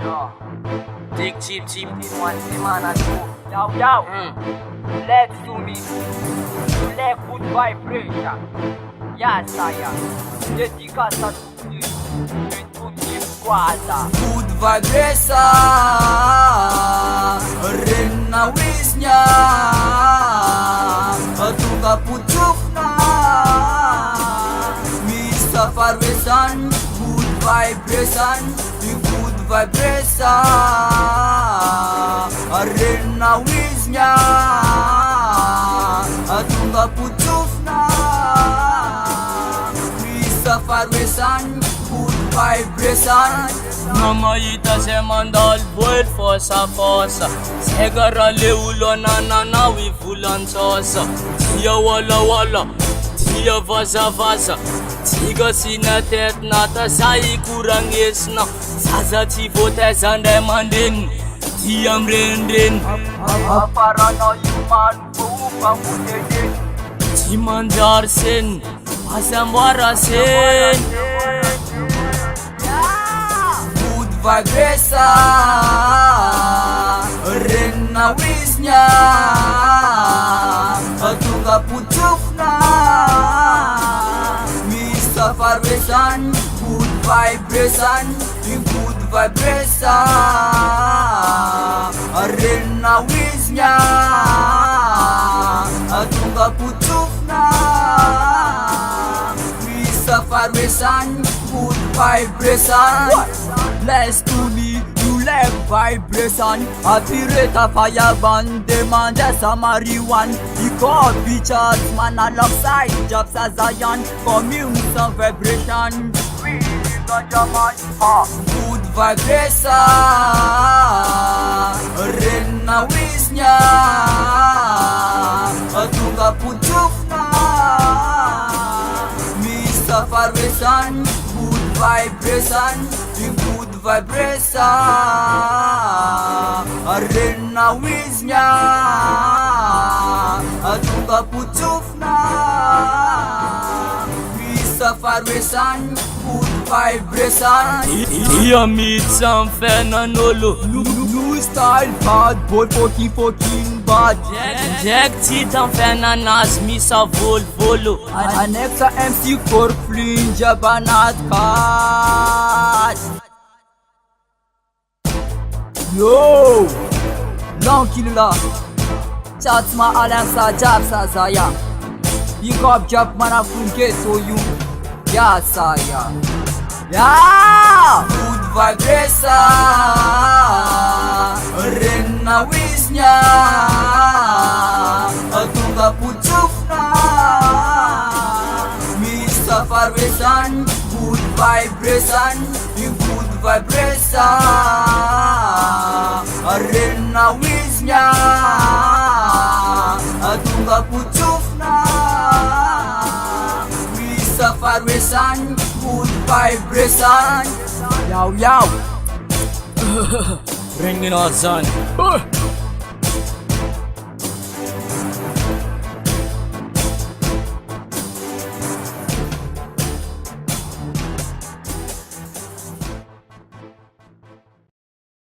Yo, take cheap in one semana too. Yo, let's do me. Select good vibration. Yes, I am. Dedicata tutti. E tutti squadra. Good vibration. Renna wisnya. Tuga putukna. Mr. Farwesan. Good vibration. Good vibration. Renna wisnya. Tuga putukna. Mr. Farwesan. Good vibration. Namaita se mandal void fossa Segara leulo na wifulan sosa Tia wala Tia vaza Tiga sina tet nata sai kurang esna Zaza tifo tezande mandin Tiam rendin Aparana yuman buka mudede. Timandar sen Pasambara sen Vibration. Renna wisnya. Tuga putukna. Mr. Farwesan. Good vibration. Good vibration. Renna wisnya. Tuga putukna. Mr. Farwesan. Good vibration. Bless to me, you like vibration. Atireta fire band, demand some marijuana. You call beaches, man alongside jobs as Zion. Commune some vibration. Good vibration. Renna wisnya. Tuga putukna. Mr. Farwesan. Good vibration. Good vibration. Renna wisnya. Tuga putukna. Mr. Farwesan. Good vibration. Ia meet some fenanolo New style bad boy fucking bad. Jack titan fenanas misa volo Anexa MC Corflin Jabanat Kat. Yo, long killer. Chatsma alamsa japsa zaya. Pick up jab mana funke so you. Ya saya. Ya. Good vibration. Renna wisnya. Tuga putukna. Mr. Farwesan. Good vibration. Good vibration. Renna wisnya. Tuga putukna. Mr. Farwesan. Good vibration. Yo. Ringin on son